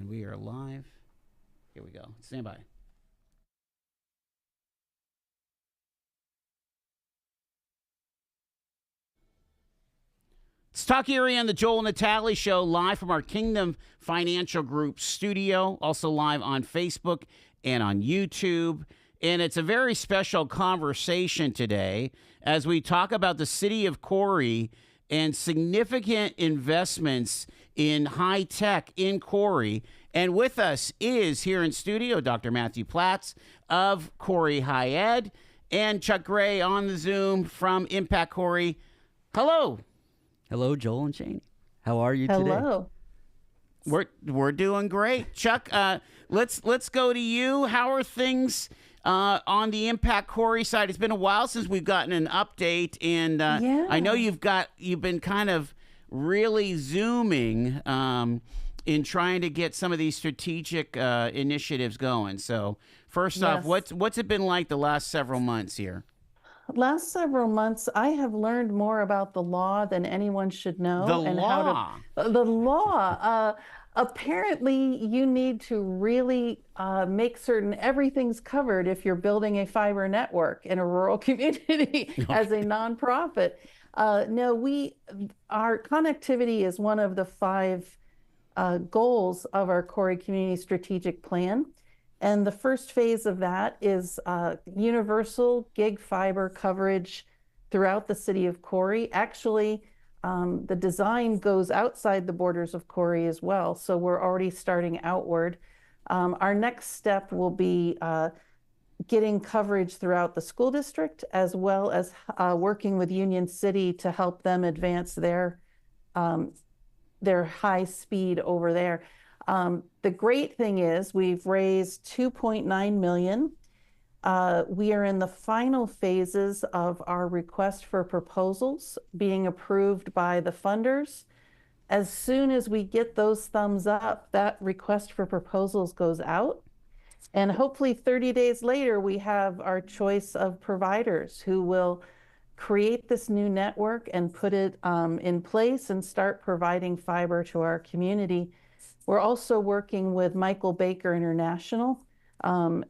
And we are live. Here we go. Stand by. It's Talk Erie on the Joel Natale Show, live from our Kingdom Financial Group studio, also live on Facebook and on YouTube. And it's a very special conversation today as we talk about the city of Corry and significant investments in high tech in Corry. And with us is here in studio Dr. Matthew Platz of Corry High Ed and Chuck Gray on the Zoom from Impact Corry. Hello. Hello, Joel and Shane. How are you today? Hello. We're doing great, Chuck. Let's go to you. How are things on the Impact Corry side? It's been a while since we've gotten an update, and I know you've been kind of really zooming in trying to get some of these strategic initiatives going. So first off, what's it been like the last several months here? Last several months, I have learned more about the law than anyone should know. The law. Apparently, you need to really make certain everything's covered if you're building a fiber network in a rural community as a nonprofit. No, our connectivity is one of the 5 goals of our Corry Community Strategic Plan. And the first phase of that is universal gig fiber coverage throughout the city of Corry. Actually, the design goes outside the borders of Corry as well, so we're already starting outward. Our next step will be getting coverage throughout the school district, as well as working with Union City to help them advance their high speed over there. The great thing is we've raised $2.9 million. We are in the final phases of our request for proposals being approved by the funders. As soon as we get those thumbs up, that request for proposals goes out. And hopefully 30 days later, we have our choice of providers who will create this new network and put it in place and start providing fiber to our community. We're also working with Michael Baker International.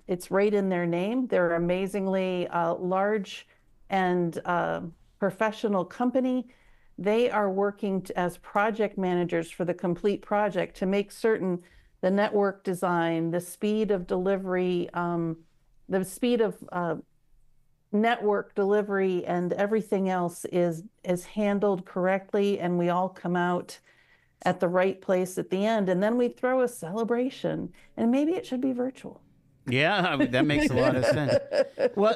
It's right in their name. They're an amazingly large and professional company. They are working as project managers for the complete project to make certain the network design, the speed of delivery, the speed of network delivery and everything else is handled correctly, and we all come out at the right place at the end, and then we throw a celebration, and maybe it should be virtual. Yeah, that makes a lot of sense. Well,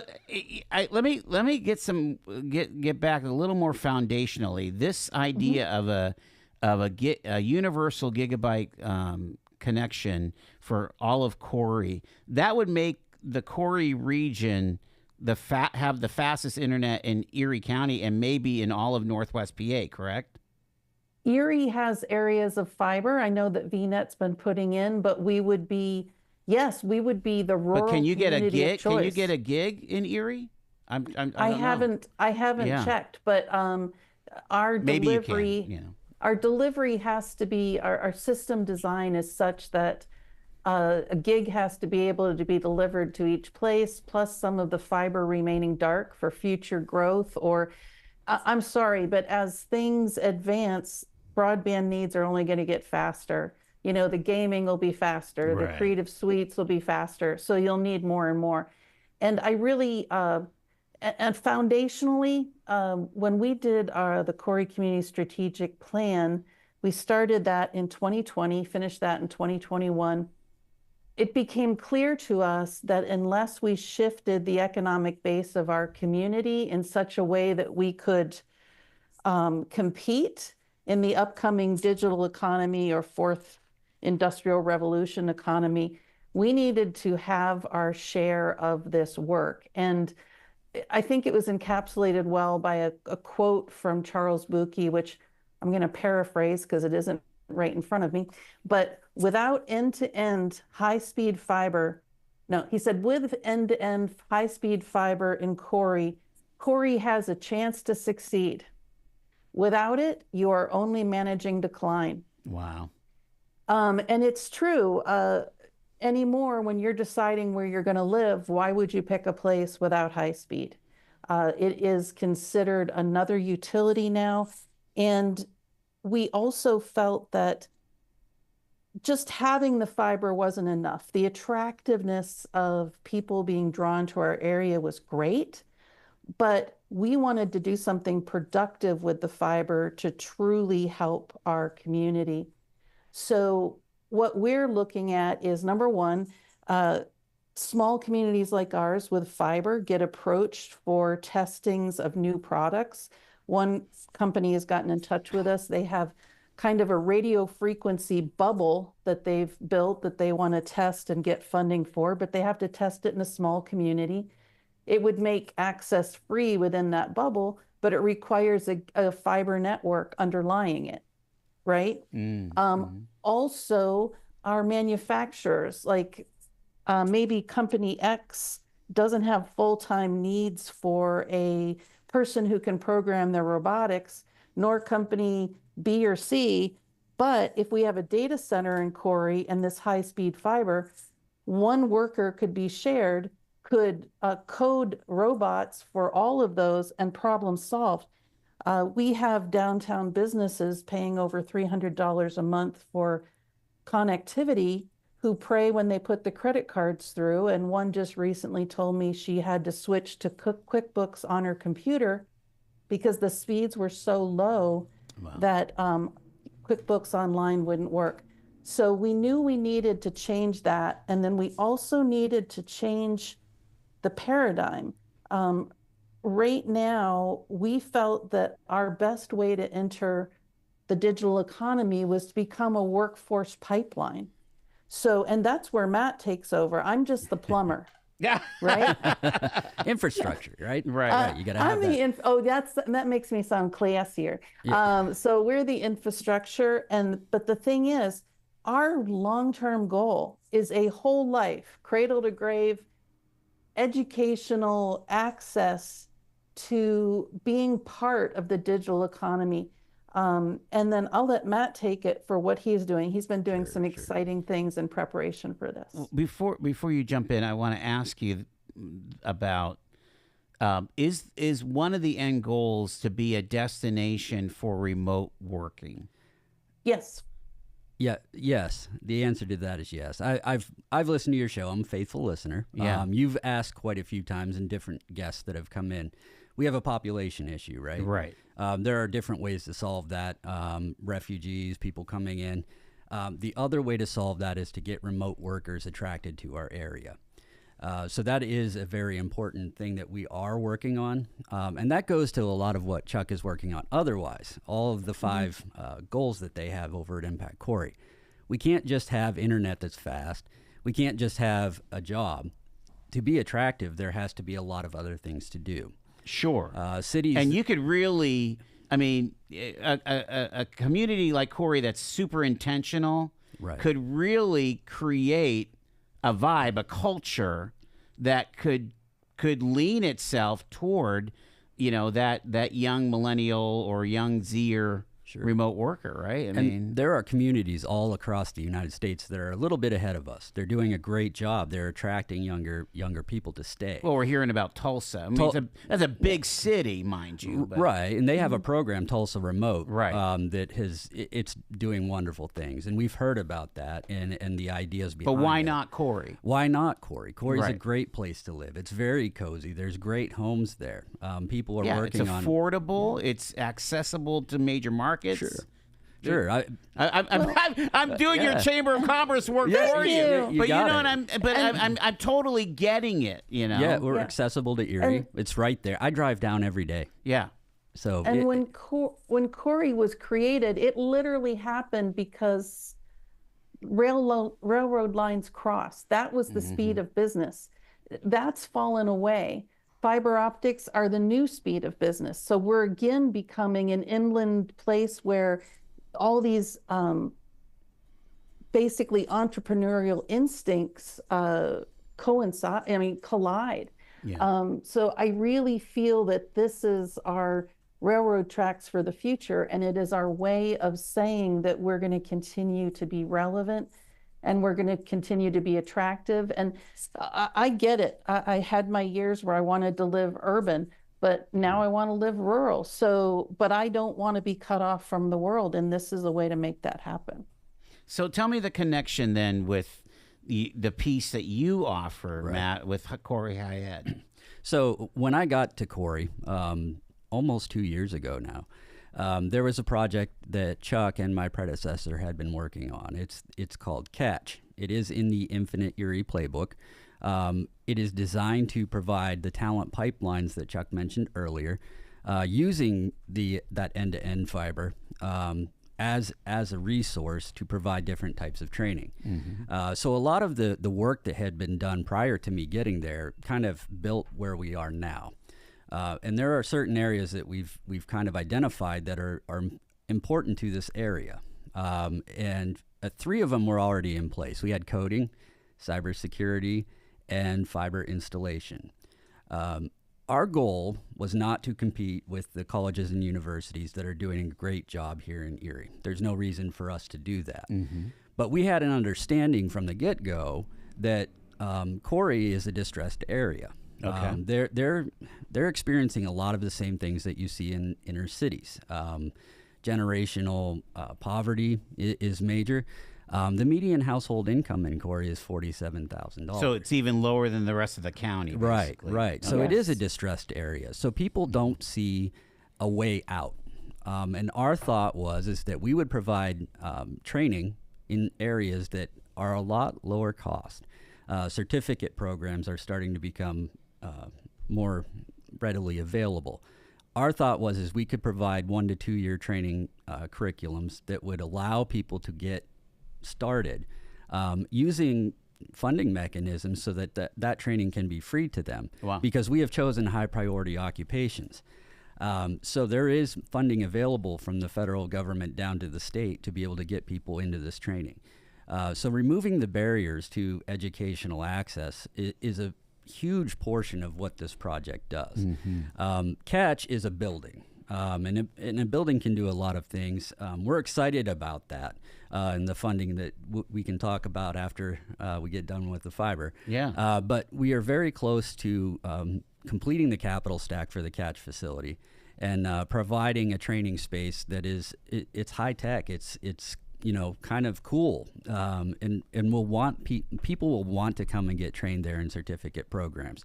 let me get back a little more foundationally. This idea of a universal gigabyte connection for all of Corry, that would make the Corry region have the fastest internet in Erie County and maybe in all of Northwest PA, correct? Erie has areas of fiber. I know that VNet's been putting in, but we would be the rural. But can you get a gig? Of choice. Can you get a gig in Erie? I haven't checked, but our maybe delivery, you can, our delivery has to be our system design is such that a gig has to be able to be delivered to each place, plus some of the fiber remaining dark for future growth. Or I'm sorry, but as things advance, broadband needs are only going to get faster. You know, the gaming will be faster, right. The creative suites will be faster, so you'll need more and more. And I really, and foundationally, when we did the Corry Community Strategic Plan, we started that in 2020, finished that in 2021. It became clear to us that unless we shifted the economic base of our community in such a way that we could compete in the upcoming digital economy or fourth industrial revolution economy, we needed to have our share of this work. And I think it was encapsulated well by a quote from Charles Bukey, which I'm going to paraphrase because it isn't right in front of me, but without end-to-end high-speed fiber, no, he said, with end-to-end high-speed fiber in Corry, Corry has a chance to succeed. Without it, you are only managing decline. Wow. And it's true. Anymore, when you're deciding where you're going to live, why would you pick a place without high speed? It is considered another utility now. And we also felt that just having the fiber wasn't enough. The attractiveness of people being drawn to our area was great, but we wanted to do something productive with the fiber to truly help our community. So what we're looking at is, number one, small communities like ours with fiber get approached for testings of new products. One company has gotten in touch with us. They have kind of a radio frequency bubble that they've built that they want to test and get funding for, but they have to test it in a small community. It would make access free within that bubble, but it requires a fiber network underlying it, right? Also, our manufacturers, like maybe company X doesn't have full-time needs for a person who can program their robotics, nor company B or C. But if we have a data center in Corry and this high-speed fiber, one worker could be shared, could code robots for all of those, and problem solved. We have downtown businesses paying over $300 a month for connectivity who pray when they put the credit cards through. And one just recently told me she had to switch to QuickBooks on her computer because the speeds were so low that QuickBooks Online wouldn't work. So we knew we needed to change that. And then we also needed to change the paradigm. Right now, we felt that our best way to enter the digital economy was to become a workforce pipeline. So, and that's where Matt takes over. I'm just the plumber. Yeah. Right? Infrastructure, right? Right. You got to have that. That makes me sound classier. Yeah. So we're the infrastructure, but the thing is, our long-term goal is a whole life, cradle to grave, educational access to being part of the digial economy. And then I'll let Matt take it for what he's doing. He's been doing some exciting things in preparation for this. Before you jump in, I want to ask you about is one of the end goals to be a destination for remote working? Yes. Yeah. Yes. The answer to that is yes. I've listened to your show. I'm a faithful listener. Yeah. You've asked quite a few times, and different guests that have come in. We have a population issue, right? Right. There are different ways to solve that. Refugees, people coming in. The other way to solve that is to get remote workers attracted to our area. So that is a very important thing that we are working on. And that goes to a lot of what Chuck is working on. Otherwise, all of the 5 goals that they have over at Impact Corry. We can't just have internet that's fast. We can't just have a job. To be attractive, there has to be a lot of other things to do. Sure. Cities. And you could really, I mean, a community like Corry that's super intentional could really create a vibe, a culture that could lean itself toward, that young millennial or young Zer remote worker, right? I mean, there are communities all across the United States that are a little bit ahead of us. They're doing a great job. They're attracting younger people to stay. Well, we're hearing about Tulsa. I mean, that's a big city, mind you. But. Right, and they have a program, Tulsa Remote, right. That it's doing wonderful things, and we've heard about that and the ideas behind it. But why not Corry? Why not Corry? Corry's a great place to live. It's very cozy. There's great homes there. People are working on. It's affordable. It's accessible to major markets. Sure. I'm doing your Chamber of Commerce work for you. But I'm totally getting it. Yeah, we're accessible to Erie. It's right there. I drive down every day. Yeah. So when Corry was created, it literally happened because railroad lines crossed. That was the speed of business. That's fallen away. Fiber optics are the new speed of business. So we're again becoming an inland place where all these basically entrepreneurial instincts collide. Yeah. So I really feel that this is our railroad tracks for the future. And it is our way of saying that we're going to continue to be relevant and we're going to continue to be attractive. And I get it. I had my years where I wanted to live urban, but now I want to live rural. So, but I don't want to be cut off from the world. And this is a way to make that happen. So tell me the connection then with the piece that you offer, Right. Matt, with Corry High Ed. So when I got to Corry, almost 2 years ago now, there was a project that Chuck and my predecessor had been working on. It's called Catch. It is in the Infinite Erie playbook. It is designed to provide the talent pipelines that Chuck mentioned earlier, using that end-to-end fiber as a resource to provide different types of training. So a lot of the work that had been done prior to me getting there kind of built where we are now. And there are certain areas that we've kind of identified that are important to this area. And 3 of them were already in place. We had coding, cybersecurity, and fiber installation. Our goal was not to compete with the colleges and universities that are doing a great job here in Erie. There's no reason for us to do that. But we had an understanding from the get-go that Corry is a distressed area. Okay. They're experiencing a lot of the same things that you see in inner cities. Generational poverty is major. The median household income in Corry is $47,000. So it's even lower than the rest of the county. Right, basically. right. So it is a distressed area. So people don't see a way out. And our thought is that we would provide training in areas that are a lot lower cost. Certificate programs are starting to become more readily available. Our thought is we could provide 1 to 2 year training curriculums that would allow people to get started using funding mechanisms so that training can be free to them. Wow. Because we have chosen high priority occupations. So there is funding available from the federal government down to the state to be able to get people into this training. So removing the barriers to educational access is a huge portion of what this project does. Catch is a building. And a building can do a lot of things. We're excited about that and the funding that we can talk about after we get done with the fiber. Yeah. But we are very close to completing the capital stack for the Catch facility and providing a training space that it's high tech. It's kind of cool, and will want people will want to come and get trained there in certificate programs.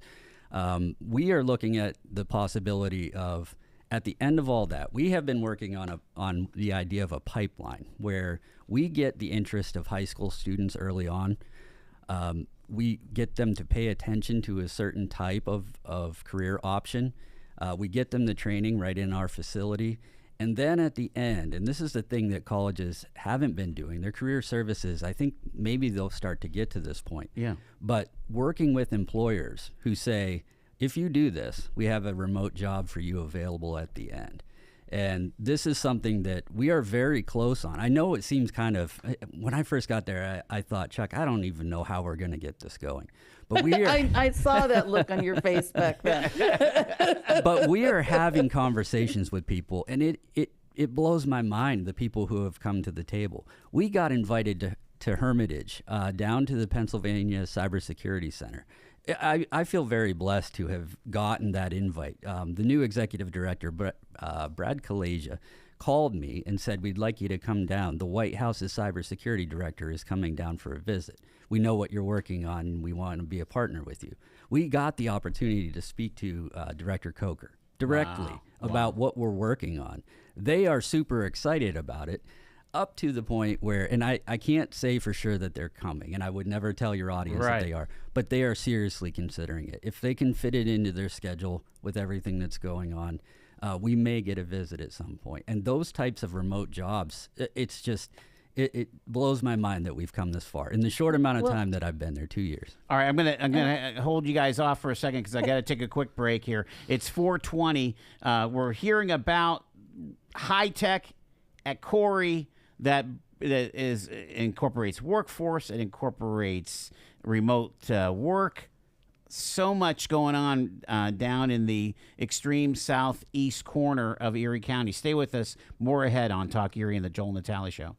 We are looking at the possibility of, at the end of all that, we have been working on the idea of a pipeline where we get the interest of high school students early on. We get them to pay attention to a certain type of career option. We get them the training right in our facility. And then at the end, and this is the thing that colleges haven't been doing, their career services, I think maybe they'll start to get to this point. Yeah. But working with employers who say, if you do this, we have a remote job for you available at the end. And this is something that we are very close on. I know it seems kind of, when I first got there, I thought, Chuck, I don't even know how we're going to get this going. But we are, I saw that look on your face back then. but we are having conversations with people, and it blows my mind, the people who have come to the table. We got invited to Hermitage, down to the Pennsylvania Cybersecurity Center. I feel very blessed to have gotten that invite. The new executive director, Brad Kalasia, called me and said, we'd like you to come down. The White House's cybersecurity director is coming down for a visit. We know what you're working on, and we want to be a partner with you. We got the opportunity to speak to Director Coker directly about what we're working on. They are super excited about it, up to the point where, and I can't say for sure that they're coming, and I would never tell your audience that they are, but they are seriously considering it. If they can fit it into their schedule with everything that's going on, we may get a visit at some point. And those types of remote jobs, it's just, it blows my mind that we've come this far in the short amount of time that I've been there, 2 years. All right, I'm gonna hold you guys off for a second because I got to take a quick break here. It's 4:20. We're hearing about high tech at Corry that incorporates workforce, it incorporates remote work. so much going on down in the extreme southeast corner of Erie County. Stay with us. More ahead on Talk Erie and the Joel Natale Show.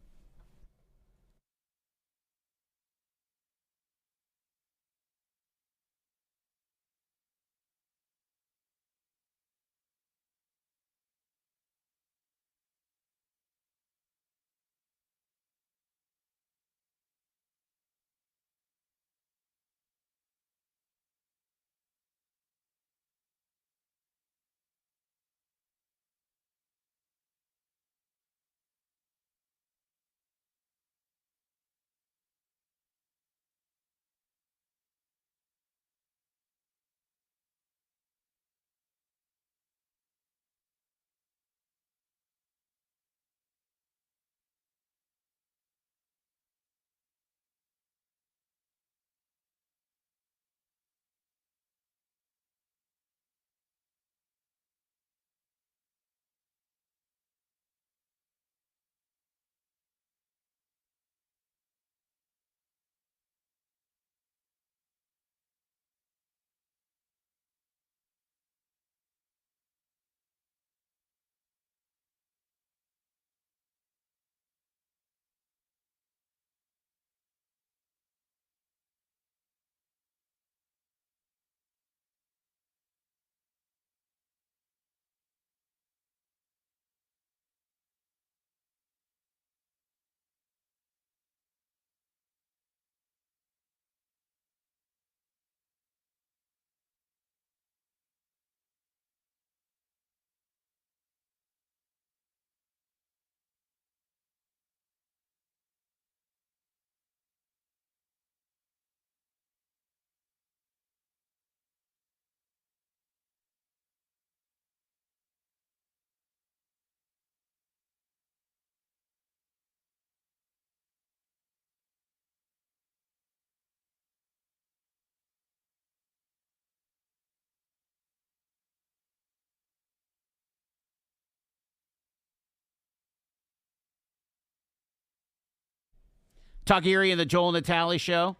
Talk Erie and the Joel Natale Show.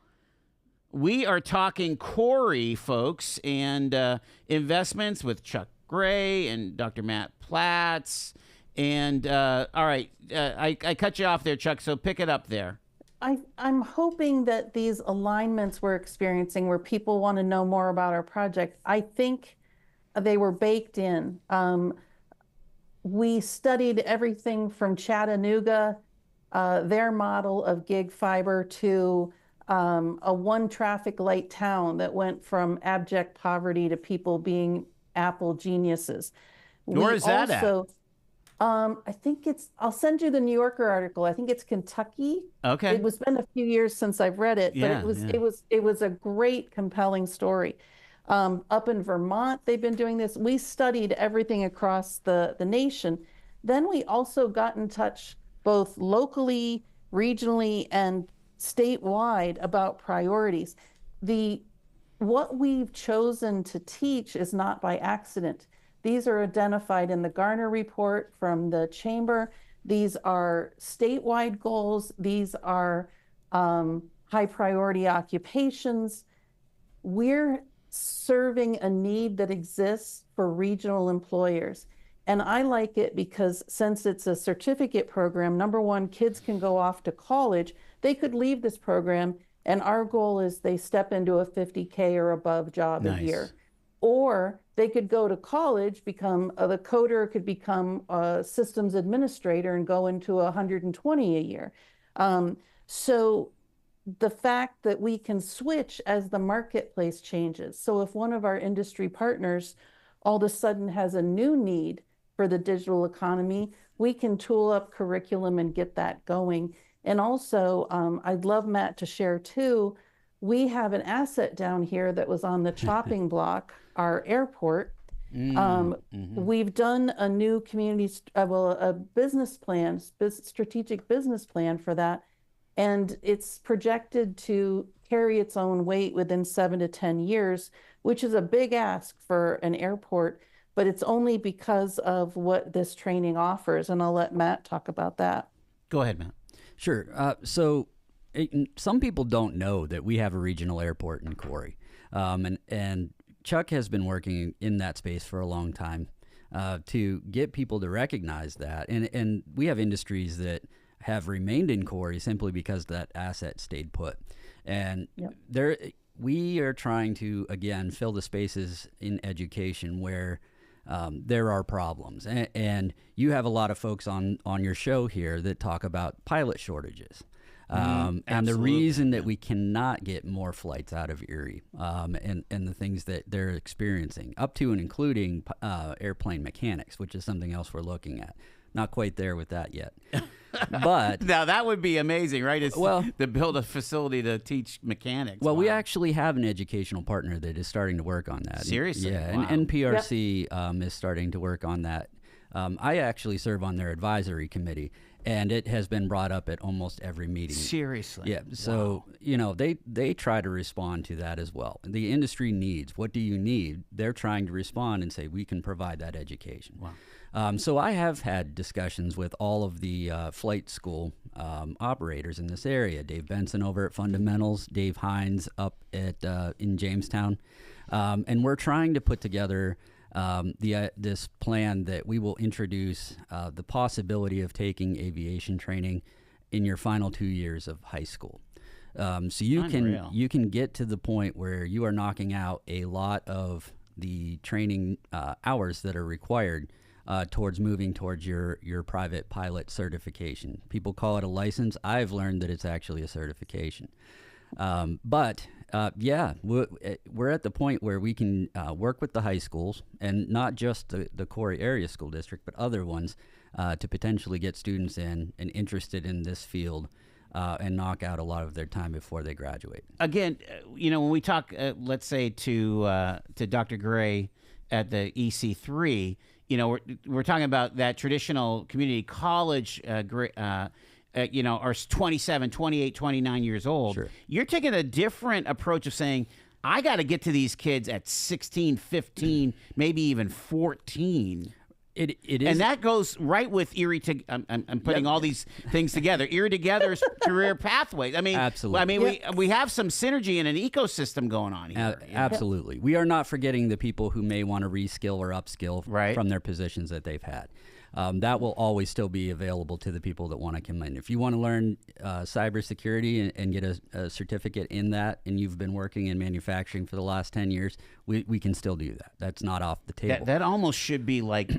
We are talking Corry, folks, and investments with Chuck Gray and Dr. Matt Platz. And all right, I cut you off there, Chuck, so pick it up there. I'm hoping that these alignments we're experiencing where people want to know more about our project, I think they were baked in. We studied everything from Chattanooga, their model of gig fiber, to a one traffic light town that went from abject poverty to people being Apple geniuses. Where is that at? I think I'll send you the New Yorker article. I think it's Kentucky. Okay. It was been a few years since I've read it, but it was a great, compelling story. Up in Vermont, they've been doing this. We studied everything across the nation. Then we also got in touch both locally, regionally, and statewide about priorities. What we've chosen to teach is not by accident. These are identified in the Garner report from the chamber. These are statewide goals. These are high priority occupations. We're serving a need that exists for regional employers. And I like it because since it's a certificate program, number one, kids can go off to college. They could leave this program, and our goal is they step into a 50K or above job a year. Or they could go to college, become the coder could become a systems administrator and go into 120 a year. So the fact that we can switch as the marketplace changes. So if one of our industry partners all of a sudden has a new need for the digital economy, we can tool up curriculum and get that going. And also, I'd love Matt to share too, we have an asset down here that was on the chopping block, our airport. We've done a new community, a business plan, strategic business plan for that. And it's projected to carry its own weight within 7 to 10 years, which is a big ask for an airport, but it's only because of what this training offers. And I'll let Matt talk about that. Go ahead, Matt. Sure. Some people don't know that we have a regional airport in Corry. And Chuck has been working in that space for a long time to get people to recognize that. And we have industries that have remained in Corry simply because that asset stayed put. And we are trying to, again, fill the spaces in education where there are problems. And you have a lot of folks on your show here that talk about pilot shortages. And the reason that we cannot get more flights out of Erie and the things that they're experiencing, up to and including airplane mechanics, which is something else we're looking at. Not quite there with that yet. But now that would be amazing, right? It's to build a facility to teach mechanics. Well, we actually have an educational partner that is starting to work on that. Seriously? Yeah, Wow. and NPRC is starting to work on that. I actually serve on their advisory committee, and it has been brought up at almost every meeting. Seriously? Yeah. So, they try to respond to that as well. The industry needs, what do you need? They're trying to respond and say, we can provide that education. Wow. So I have had discussions with all of the flight school operators in this area. Dave Benson over at Fundamentals, Dave Hines up at in Jamestown. And we're trying to put together this plan that we will introduce the possibility of taking aviation training in your final 2 years of high school. So you can get to the point where you are knocking out a lot of the training hours that are required towards moving towards your private pilot certification. People call it a license. I've learned that it's actually a certification. But we're at the point where we can work with the high schools, and not just the Corry area school district, but other ones to potentially get students in and interested in this field and knock out a lot of their time before they graduate. Again, when we talk, let's say to Dr. Gray at the EC3, we're talking about that traditional community college, are 27, 28, 29 years old. Sure. You're taking a different approach of saying, I got to get to these kids at 16, 15, maybe even 14. It is, and that goes right with Erie. I'm putting all these things together. Erie Together's career pathways. I mean, absolutely. I mean, we have some synergy and an ecosystem going on here. Absolutely. We are not forgetting the people who may want to reskill or upskill from their positions that they've had. That will always still be available to the people that want to come in. If you want to learn cybersecurity and get a certificate in that, and you've been working in manufacturing for the last 10 years, we can still do that. That's not off the table. That almost should be like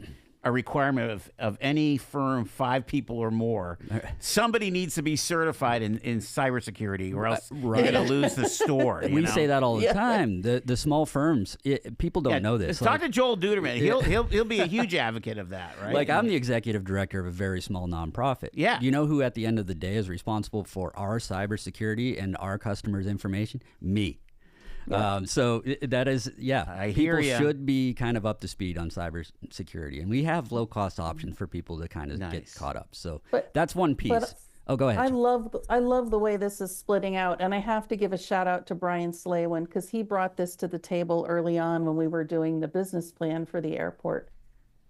a requirement of any firm, 5 people or more. Somebody needs to be certified in cybersecurity, or else you're going to lose the store. We say that all the time. The small firms, people don't know this. Talk to Joel Duderman. He'll be a huge advocate of that, right? Like, I'm the executive director of a very small nonprofit. Yeah. You know who at the end of the day is responsible for our cybersecurity and our customers' information? Me. So that is, I hear people should be kind of up to speed on cybersecurity, and we have low-cost options for people to kind of get caught up. So that's one piece. Go ahead. I love the way this is splitting out, and I have to give a shout out to Brian Slaywin, because he brought this to the table early on when we were doing the business plan for the airport.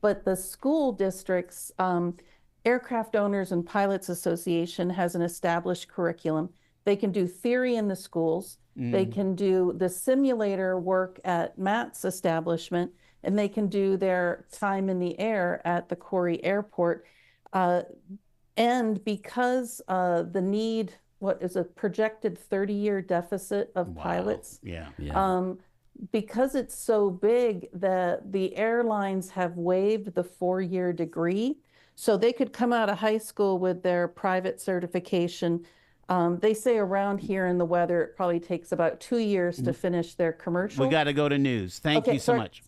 But the school districts, Aircraft Owners and Pilots Association has an established curriculum. They can do theory in the schools. They can do the simulator work at Matt's establishment, and they can do their time in the air at the Corry Airport. And because the need, what is a projected 30-year deficit of pilots, because it's so big, the airlines have waived the 4-year degree. So they could come out of high school with their private certification. They say around here in the weather, it probably takes about 2 years to finish their commercial. We got to go to news. Thank you so much.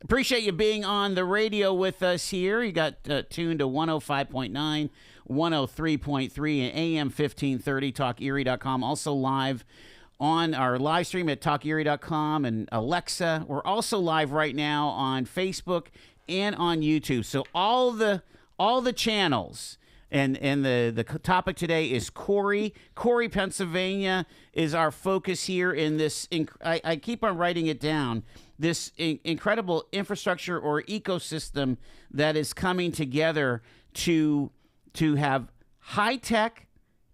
Appreciate you being on the radio with us here. You got tuned to 105.9, 103.3, and AM 1530, TalkErie.com. Also live on our live stream at TalkErie.com and Alexa. We're also live right now on Facebook and on YouTube. So all the channels. And the topic today is Corry. Corry, Pennsylvania is our focus here in this. I keep on writing it down. This incredible infrastructure or ecosystem that is coming together to have high tech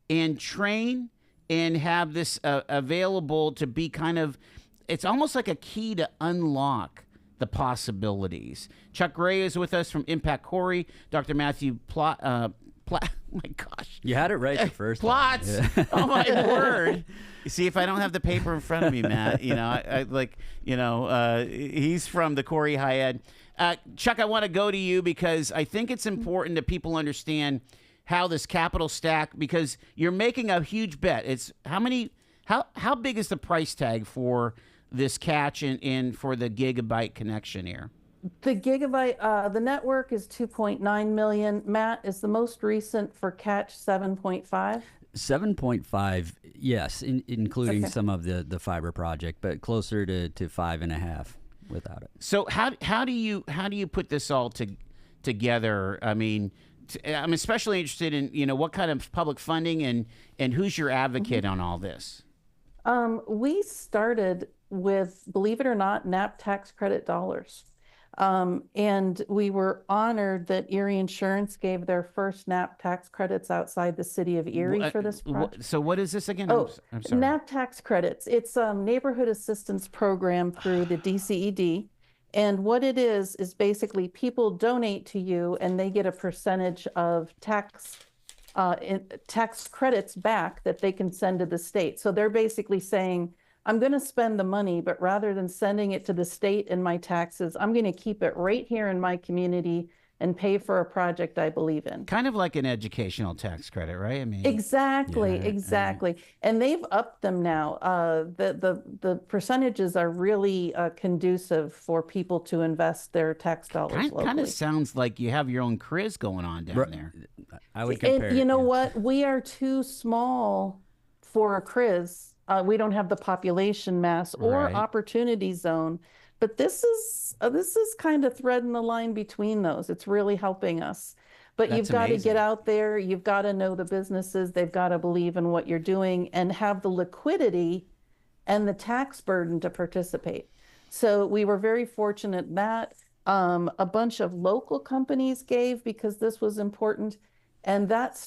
and train and have this available to be kind of. It's almost like a key to unlock the possibilities. Chuck Gray is with us from Impact Corry. Dr. Matthew oh my gosh. You had it right the first Platz. time. Yeah. Oh my word. You see, if I don't have the paper in front of me, Matt, he's from the Corry High Ed. Chuck, I want to go to you because I think it's important that people understand how this capital stack, because you're making a huge bet. It's how big is the price tag for this catch and for the gigabyte connection here? The gigabyte, the network is 2.9 million. Matt, is the most recent for catch 7.5? 7.5, yes, including some of the fiber project, but closer to 5.5 without it. So how do you put this all together? I mean, I'm especially interested in what kind of public funding and who's your advocate on all this. We started with, believe it or not, NAP tax credit dollars. And we were honored that Erie Insurance gave their first NAP tax credits outside the city of Erie for this project. So what is this again? Oh, I'm sorry. NAP tax credits. It's a neighborhood assistance program through the DCED. And what it is basically people donate to you and they get a percentage of tax credits back that they can send to the state. So they're basically saying, I'm going to spend the money, but rather than sending it to the state in my taxes, I'm going to keep it right here in my community and pay for a project I believe in. Kind of like an educational tax credit, right? I mean, exactly. And they've upped them now. The percentages are really conducive for people to invest their tax dollars locally. Kind of sounds like you have your own CRIZ going on down there. I would compare. And you know what? We are too small for a CRIZ. We don't have the population mass or opportunity zone, but this is kind of threading the line between those. It's really helping us. But you've got to get out there. You've got to know the businesses. They've got to believe in what you're doing and have the liquidity and the tax burden to participate. So we were very fortunate that a bunch of local companies gave because this was important. And that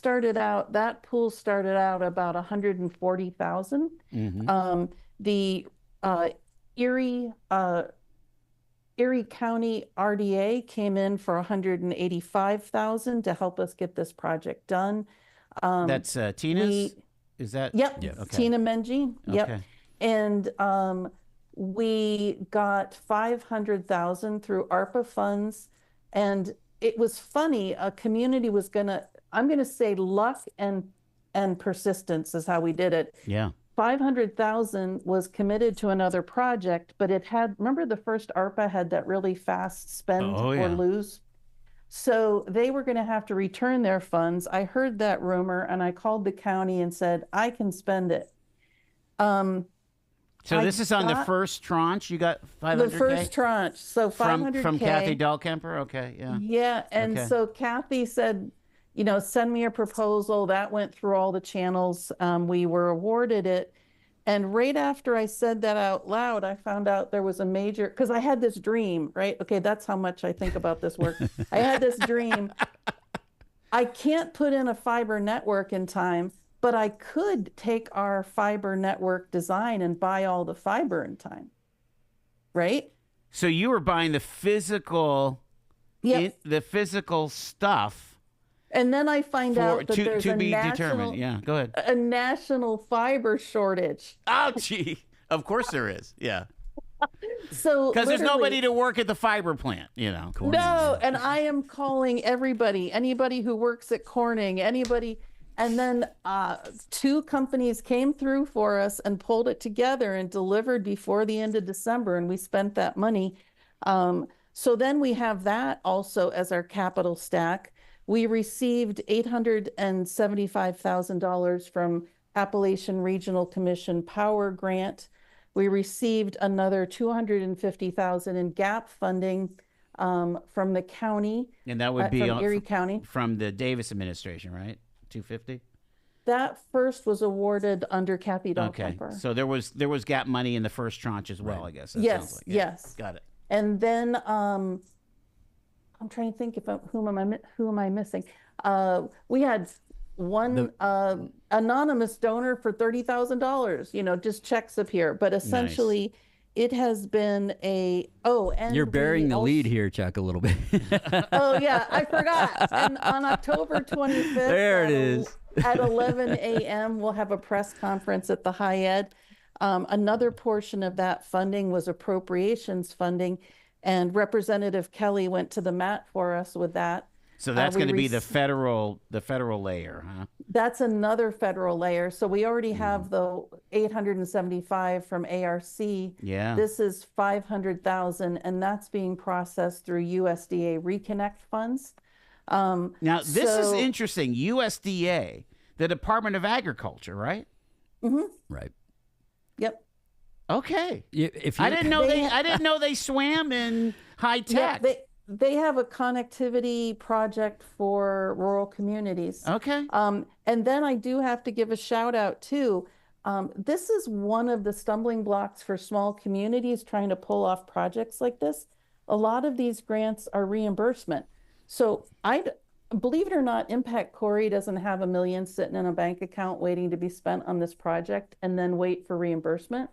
pool started out about 140,000. Mm-hmm. The Erie County RDA came in for 185,000 to help us get this project done. That's Tina's? Is that? Yep. Yeah. Okay. Tina Mengine. Yep. Okay. And we got 500,000 through ARPA funds. And it was funny, a community was I'm going to say luck and persistence is how we did it. Yeah. 500,000 was committed to another project, but remember the first ARPA had that really fast spend or lose? So they were going to have to return their funds. I heard that rumor and I called the county and said, I can spend it. So this is on the first tranche. You got 500K? The first tranche. So 500K. From Kathy Dahlkemper? Okay, yeah. Yeah, and so Kathy said, send me a proposal. That went through all the channels. We were awarded it. And right after I said that out loud, I found out there was a major, because I had this dream, right? Okay, that's how much I think about this work. I had this dream. I can't put in a fiber network in time, but I could take our fiber network design and buy all the fiber in time, right? So you were buying the physical, the physical stuff. And then I find out that there's to be determined. Yeah, go ahead. A national fiber shortage. Oh, gee. Of course there is. Yeah. So because there's nobody to work at the fiber plant, No, and I am calling anybody who works at Corning, anybody. And then 2 companies came through for us and pulled it together and delivered before the end of December, and we spent that money. So then we have that also as our capital stack. We received $875,000 from Appalachian Regional Commission Power Grant. We received another $250,000 in gap funding from the county. And that would be from Erie County. From the Davis administration, right? 250. That first was awarded under Kathy Dahlkemper. Okay, so there was gap money in the first tranche as well, I guess. That Yes, sounds like. yes. Got it. And then I'm trying to think who am I missing? We had one anonymous donor for $30,000. You know, just checks appear, but essentially. Nice. It has been and you're bearing the lead here, Chuck, a little bit. Oh yeah, I forgot. And on October 25th, there it is. At 11 a.m., we'll have a press conference at the High Ed. Another portion of that funding was appropriations funding, and Representative Kelly went to the mat for us with that. So that's going to be the federal layer, huh? That's another federal layer. So we already have the 875 from ARC. Yeah. This is 500,000, and that's being processed through USDA Reconnect funds. Now this is interesting. USDA, the Department of Agriculture, right? Mm-hmm. Right. Yep. Okay. I didn't know they swam in high tech. Yeah, they have a connectivity project for rural communities. Okay. And then I do have to give a shout out too. This is one of the stumbling blocks for small communities trying to pull off projects like this. A lot of these grants are reimbursement. So believe it or not, Impact Corry doesn't have $1 million sitting in a bank account waiting to be spent on this project and then wait for reimbursement.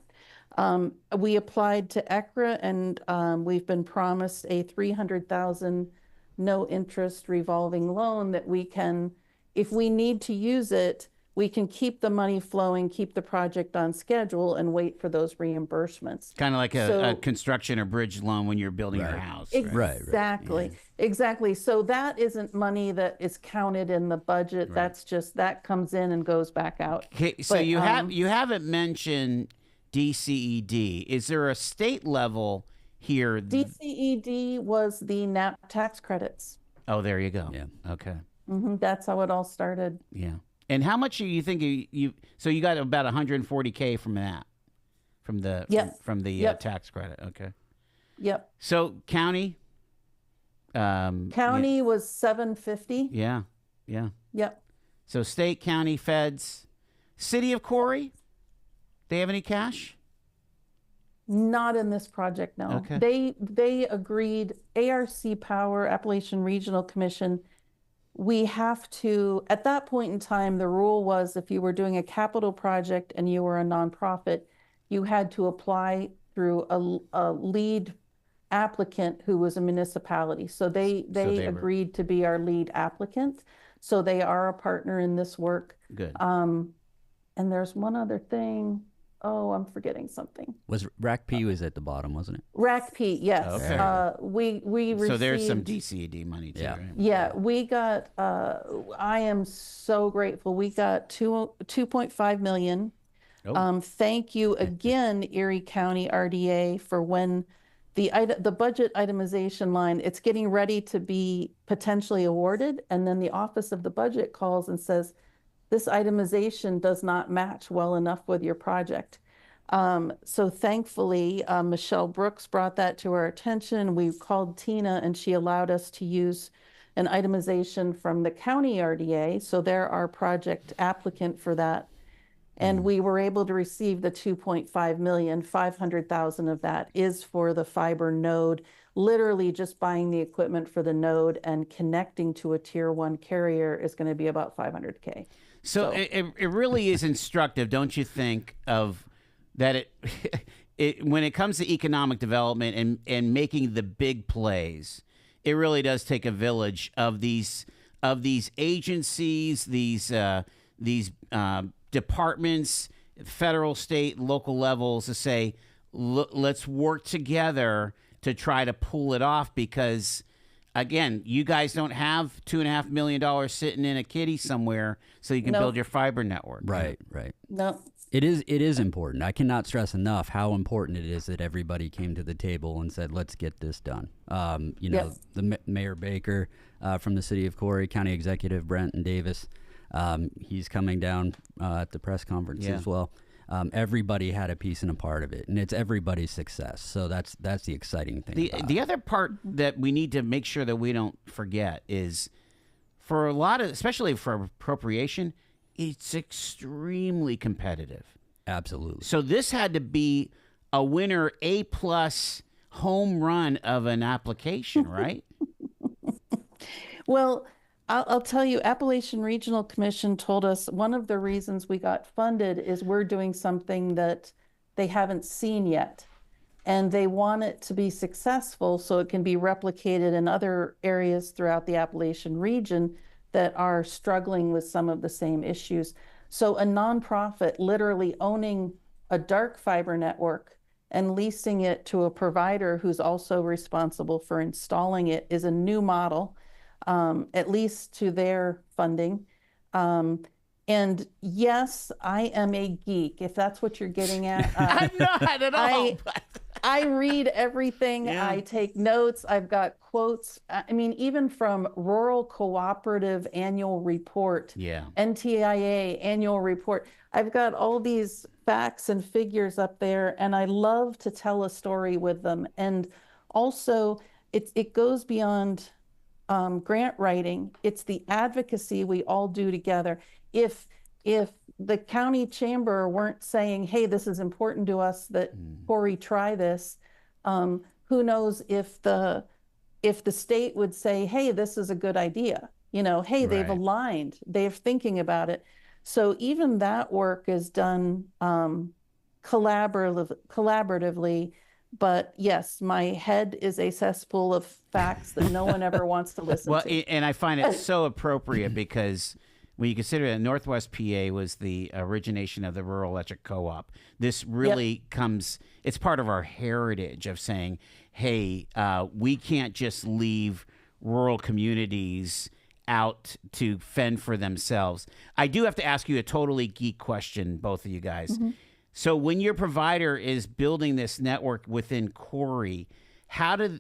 We applied to ECRA and we've been promised a $300,000 no interest revolving loan that we can, if we need to use it, we can keep the money flowing, keep the project on schedule, and wait for those reimbursements. Kind of like a construction or bridge loan when you're building your house. Exactly. Yeah. Exactly. So that isn't money that is counted in the budget. Right. That's just, that comes in and goes back out. Okay, so you haven't mentioned DCED. Is there a state level here? DCED was the NAP tax credits. Oh, there you go. Yeah. Okay. Mm-hmm. That's how it all started. Yeah. And how much do you think so you got about $140K from that, from the tax credit? Okay. Yep. So county. County was $750. Yeah. Yep. So state, county, feds, city of Corry. They have any cash? Not in this project, no. Okay. They agreed. ARC Power, Appalachian Regional Commission. We have to, at that point in time, the rule was if you were doing a capital project and you were a nonprofit, you had to apply through a lead applicant who was a municipality. So they agreed to be our lead applicant. So they are a partner in this work. Good. And there's one other thing. Oh, I'm forgetting something. Was RACP was at the bottom, wasn't it? RACP, yes. Okay. We received. So there's some DCED money too, right? Yeah, we got. I am so grateful. We got 2.5 million. Oh. Thank you again, Erie County RDA, for when the budget itemization line, it's getting ready to be potentially awarded, and then the Office of the Budget calls and says, this itemization does not match well enough with your project. So thankfully, Michelle Brooks brought that to our attention. We called Tina and she allowed us to use an itemization from the county RDA. So they're our project applicant for that. And we were able to receive the 2.5 million, 500,000 of that is for the fiber node, literally just buying the equipment for the node and connecting to a tier 1 carrier is going to be about 500K. So it really is instructive, don't you think, of that it when it comes to economic development and making the big plays, it really does take a village of these agencies, these departments, federal, state, local levels to say, let's work together to try to pull it off because, again, you guys don't have $2.5 million sitting in a kitty somewhere so you can build your fiber network. Right. No. It is important. I cannot stress enough how important it is that everybody came to the table and said, let's get this done. You know, Yes. the Mayor Baker from the city of Corry, County Executive Brenton Davis, he's coming down at the press conference as well. Everybody had a piece and a part of it, and it's everybody's success. So that's the exciting thing. The other part that we need to make sure that we don't forget is for a lot of, especially for appropriation, it's extremely competitive. Absolutely. So this had to be a winner, A+ home run of an application, right? Well, I'll tell you, Appalachian Regional Commission told us one of the reasons we got funded is we're doing something that they haven't seen yet. And they want it to be successful so it can be replicated in other areas throughout the Appalachian region that are struggling with some of the same issues. So a nonprofit literally owning a dark fiber network and leasing it to a provider who's also responsible for installing it is a new model, at least to their funding. And yes, I am a geek, if that's what you're getting at. I'm not at all. I read everything. Yeah. I take notes. I've got quotes. I mean, even from Rural Cooperative Annual Report, Yeah. NTIA Annual Report. I've got all these facts and figures up there, and I love to tell a story with them. And also, it goes beyond grant writing. It's the advocacy we all do together. If the county chamber weren't saying, hey, this is important to us that Corry try this, who knows if the state would say, hey, this is a good idea. You know, hey, they've Right. aligned, they're thinking about it. So even that work is done collaboratively. But yes, my head is a cesspool of facts that no one ever wants to listen Well, to. and I find it so appropriate because when you consider that Northwest PA was the origination of the Rural Electric Co-op, this really comes, it's part of our heritage of saying, hey, we can't just leave rural communities out to fend for themselves. I do have to ask you a totally geek question, both of you guys. So when your provider is building this network within Corry, how do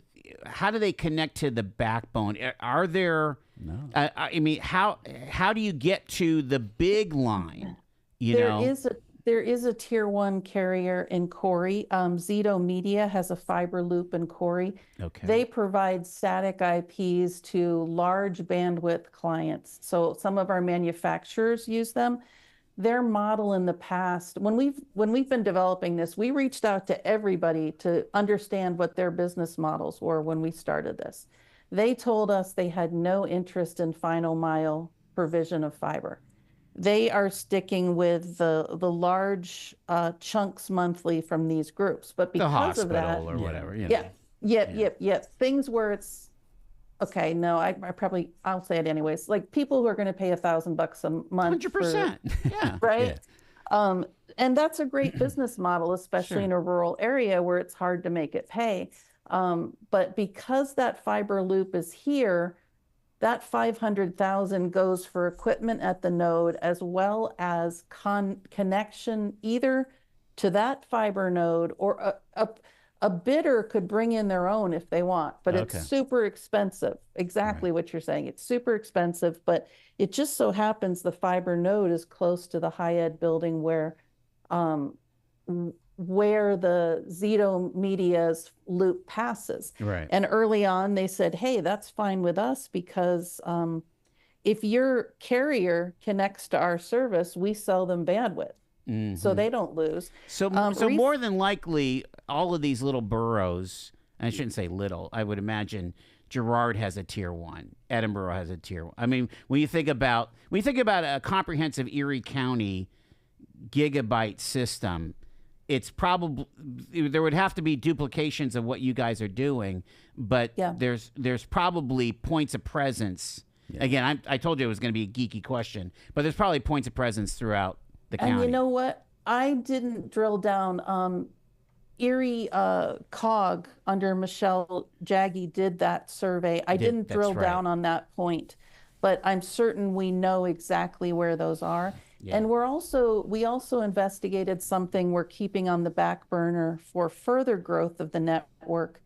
they connect to the backbone? Are there? No. I mean, how do you get to the big line? There is a tier 1 carrier in Corry. Zito Media has a fiber loop in Corry. Okay. They provide static IPs to large bandwidth clients. So some of our manufacturers use them. Their model in the past, when we've been developing this, we reached out to everybody to understand what their business models were when we started this. They told us they had no interest in final mile provision of fiber. They are sticking with the large chunks monthly from these groups. But The because of that, hospital or whatever. You know. Yep. Things where it's okay. No, I'll say it anyways. Like people who are going to pay $1,000 a month. 100%. Yeah. Right. And that's a great business model, especially in a rural area where it's hard to make it pay. But because that fiber loop is here, that 500,000 goes for equipment at the node as well as connection either to that fiber node or a bidder could bring in their own if they want, but it's super expensive. Exactly what you're saying. It's super expensive, but it just so happens the fiber node is close to the high ed building where the Zito Media's loop passes. Right. And early on, they said, hey, that's fine with us because if your carrier connects to our service, we sell them bandwidth. So they don't lose. So more than likely, all of these little boroughs, and I shouldn't say little, I would imagine Girard has a tier 1. Edinburgh has a tier 1. I mean, when you think about a comprehensive Erie County gigabyte system, it's probably there would have to be duplications of what you guys are doing, but there's probably points of presence. Yeah. Again, I told you it was going to be a geeky question, but there's probably points of presence throughout the county. And you know what? I didn't drill down. Erie COG under Michelle Jaggi did that survey. I didn't drill down on that point, but I'm certain we know exactly where those are. Yeah. And we also investigated something we're keeping on the back burner for further growth of the network.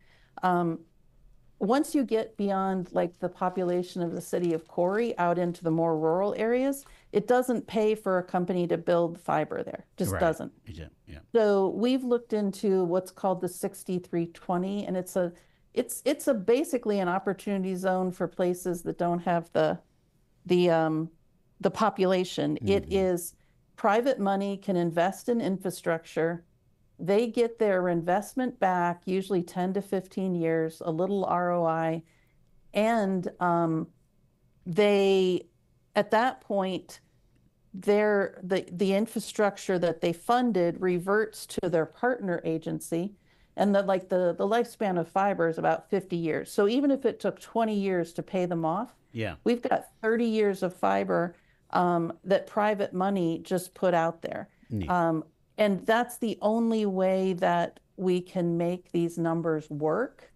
Once you get beyond like the population of the city of Corry out into the more rural areas, it doesn't pay for a company to build fiber there. Just doesn't. Yeah. So we've looked into what's called the 6320, and it's basically an opportunity zone for places that don't have the population. It is private money can invest in infrastructure. They get their investment back, usually 10 to 15 years, a little ROI. And they, at that point, the infrastructure that they funded reverts to their partner agency. And the lifespan of fiber is about 50 years. So even if it took 20 years to pay them off, we've got 30 years of fiber that private money just put out there. And that's the only way that we can make these numbers work,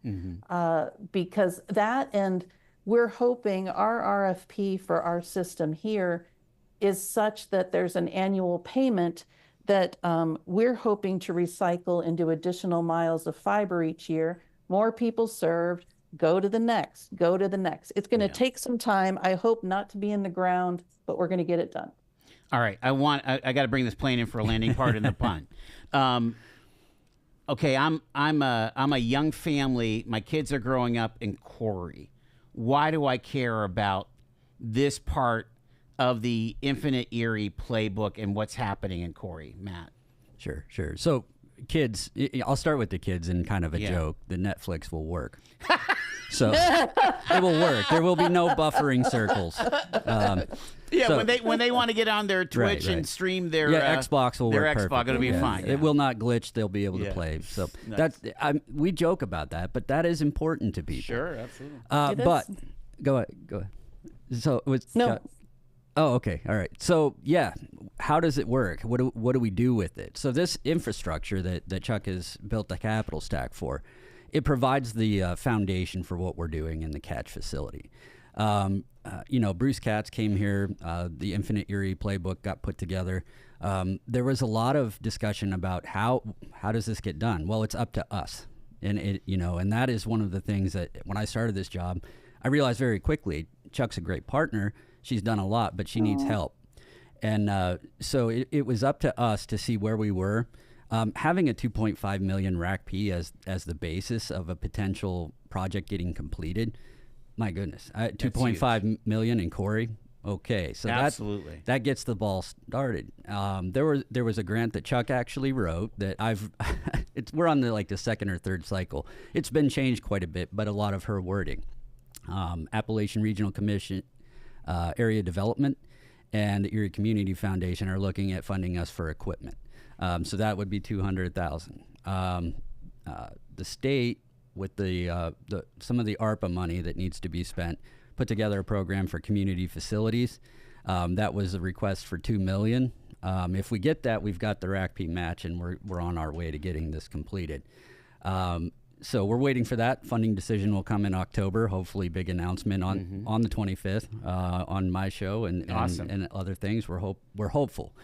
because and we're hoping our RFP for our system here is such that there's an annual payment that we're hoping to recycle into additional miles of fiber each year. More people served, go to the next. It's going to take some time. I hope not to be in the ground, but we're going to get it done. All right, I got to bring this plane in for a landing part in the pun. Okay, I'm a young family. My kids are growing up in Corry. Why do I care about this part of the Infinite Erie playbook and what's happening in Corry, Matt? Sure. So kids, I'll start with the kids in kind of a joke. The Netflix will work. So it will work. There will be no buffering circles. When they want to get on their Twitch and stream their Xbox will their work Xbox, perfectly. it'll be fine. It will not glitch. They'll be able to play. So we joke about that, but that is important to people. Sure, absolutely. But go ahead. So no. Oh, okay. All right. So, how does it work? What do we do with it? So this infrastructure that Chuck has built the capital stack for, it provides the foundation for what we're doing in the catch facility. Bruce Katz came here. The Infinite Erie playbook got put together. There was a lot of discussion about how does this get done? Well, it's up to us. And and that is one of the things that when I started this job, I realized very quickly, Chuck's a great partner. She's done a lot, but she needs help. And so it was up to us to see where we were. Having a 2.5 million RACP as the basis of a potential project getting completed, my goodness, 2.5 million in Corry. Okay, so absolutely that gets the ball started. There was a grant that Chuck actually wrote that we're on the second or third cycle. It's been changed quite a bit, but a lot of her wording. Appalachian Regional Commission Area Development and the Erie Community Foundation are looking at funding us for equipment. So that would be $200,000. The state, with some of the ARPA money that needs to be spent, put together a program for community facilities. That was a request for $2 million. If we get that, we've got the RACP match, and we're on our way to getting this completed. So we're waiting for that. Funding decision will come in October. Hopefully, big announcement on the 25th on my show and other things. We're hopeful.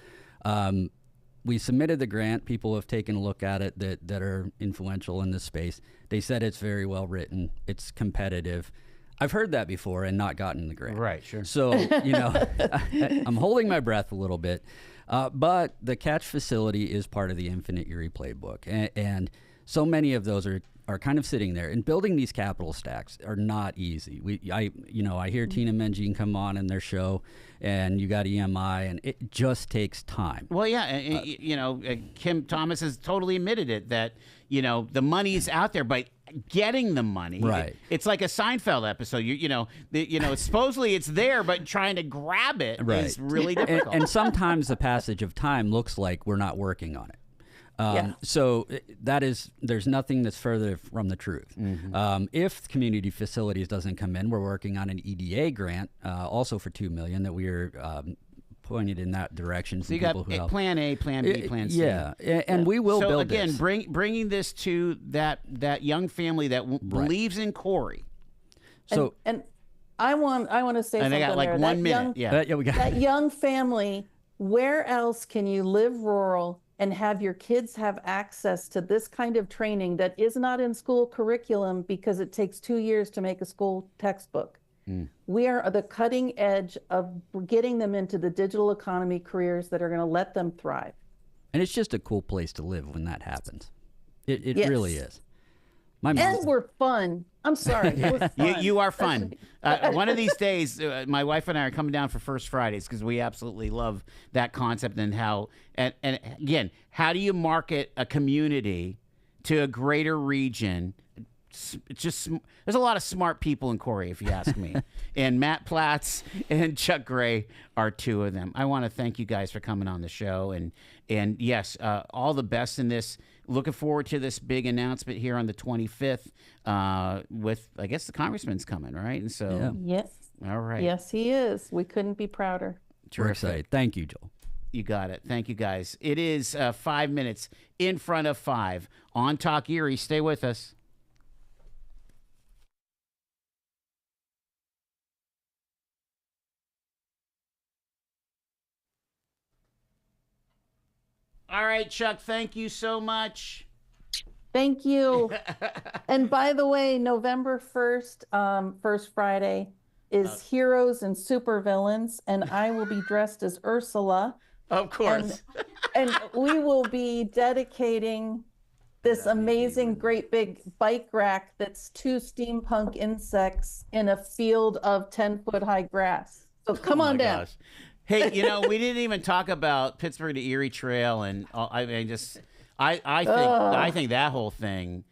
We submitted the grant. People have taken a look at it that are influential in this space. They said it's very well written. It's competitive. I've heard that before and not gotten the grant. Right, sure. So, I'm holding my breath a little bit. But the catch facility is part of the Infinite Erie playbook. And so many of those are kind of sitting there, and building these capital stacks are not easy. I hear Tina Mengine come on in their show, and you got EMI, and it just takes time. Well, Kim Thomas has totally admitted it, that the money's out there, but getting the money, right? It's like a Seinfeld episode. Supposedly it's there, but trying to grab it is really difficult. And sometimes the passage of time looks like we're not working on it. So there's nothing that's further from the truth. If community facilities doesn't come in, we're working on an EDA grant, also for $2 million, that we are pointed in that direction. So you got plan A, plan B, plan C. And we will build again, this. bringing this to that young family that believes in Corry. So and I want to say something. And they got like there. 1 minute. We got that young family Where else can you live rural and have your kids have access to this kind of training that is not in school curriculum because it takes 2 years to make a school textbook? We are the cutting edge of getting them into the digital economy careers that are going to let them thrive. And it's just a cool place to live when that happens. It Yes. really is. My mom, And we're fun. I'm sorry. We're fun. You are fun. One of these days, my wife and I are coming down for First Fridays because we absolutely love that concept and how, and again, how do you market a community to a greater region? It's just, there's a lot of smart people in Corry, if you ask me. And Matt Platz and Chuck Gray are two of them. I want to thank you guys for coming on the show. And yes, all the best in this. Looking forward to this big announcement here on the 25th with, I guess, the congressman's coming, right? And so, Yes. All right. Yes, he is. We couldn't be prouder. we're excited. Thank you, Joel. You got it. Thank you, guys. It is 5 minutes in front of 5 on Talk Erie. Stay with us. All right, Chuck, thank you so much. Thank you. And by the way, November 1st, First Friday, is Heroes and Supervillains, and I will be dressed as Ursula. Of course. And we will be dedicating this amazing, great big bike rack that's 2 steampunk insects in a field of 10-foot high grass. So come on down. Gosh. Hey, we didn't even talk about Pittsburgh to Erie Trail, and I think that whole thing